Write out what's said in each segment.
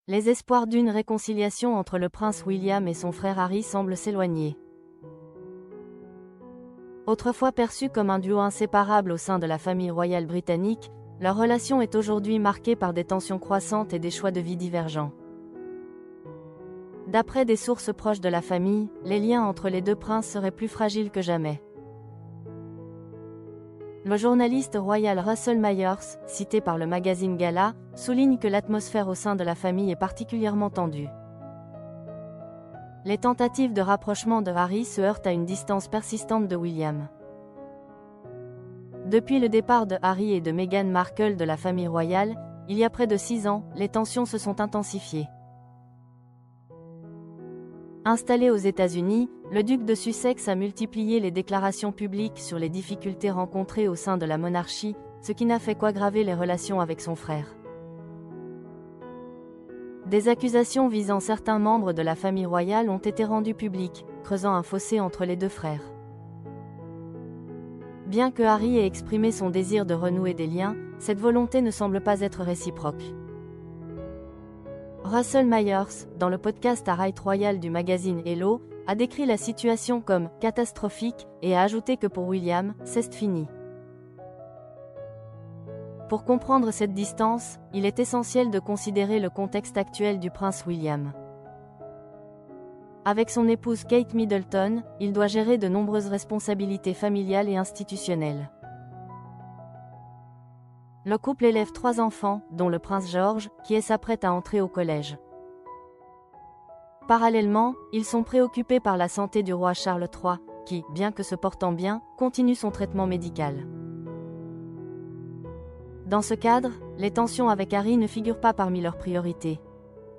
les espoirs d'une réconciliation entre le prince William et son frère Harry semblent s'éloigner. Autrefois perçus comme un duo inséparable au sein de la famille royale britannique, leur relation est aujourd'hui marquée par des tensions croissantes et des choix de vie divergents. D'après des sources proches de la famille, les liens entre les deux princes seraient plus fragiles que jamais. Le journaliste royal Russell Myers, cité par le magazine Gala, souligne que l'atmosphère au sein de la famille est particulièrement tendue. Les tentatives de rapprochement de Harry se heurtent à une distance persistante de William. Depuis le départ de Harry et de Meghan Markle de la famille royale, il y a près de 6 ans, les tensions se sont intensifiées. Installé aux États-Unis, le duc de Sussex a multiplié les déclarations publiques sur les difficultés rencontrées au sein de la monarchie, ce qui n'a fait qu'aggraver les relations avec son frère. Des accusations visant certains membres de la famille royale ont été rendues publiques, creusant un fossé entre les deux frères. Bien que Harry ait exprimé son désir de renouer des liens, cette volonté ne semble pas être réciproque. Russell Myers, dans le podcast à Right Royal du magazine Hello, a décrit la situation comme « catastrophique » et a ajouté que pour William, c'est fini. Pour comprendre cette distance, il est essentiel de considérer le contexte actuel du prince William. Avec son épouse Kate Middleton, il doit gérer de nombreuses responsabilités familiales et institutionnelles. Le couple élève 3 enfants, dont le prince George, qui s'apprête à entrer au collège. Parallèlement, ils sont préoccupés par la santé du roi Charles III, qui, bien que se portant bien, continue son traitement médical. Dans ce cadre, les tensions avec Harry ne figurent pas parmi leurs priorités.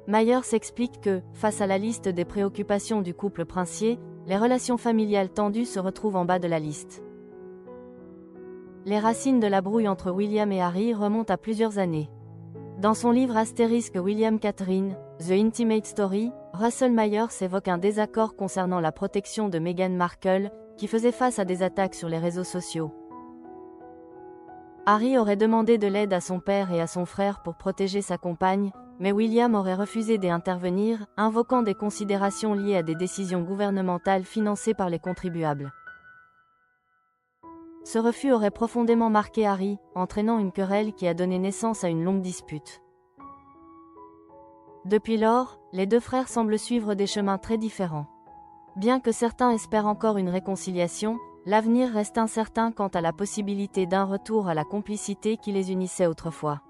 Myers explique que, face à la liste des préoccupations du couple princier, les relations familiales tendues se retrouvent en bas de la liste. Les racines de la brouille entre William et Harry remontent à plusieurs années. Dans son livre astérisque William Catherine, The Intimate Story, Russell Myers évoque un désaccord concernant la protection de Meghan Markle, qui faisait face à des attaques sur les réseaux sociaux. Harry aurait demandé de l'aide à son père et à son frère pour protéger sa compagne, mais William aurait refusé d'y intervenir, invoquant des considérations liées à des décisions gouvernementales financées par les contribuables. Ce refus aurait profondément marqué Harry, entraînant une querelle qui a donné naissance à une longue dispute. Depuis lors, les deux frères semblent suivre des chemins très différents. Bien que certains espèrent encore une réconciliation, l'avenir reste incertain quant à la possibilité d'un retour à la complicité qui les unissait autrefois.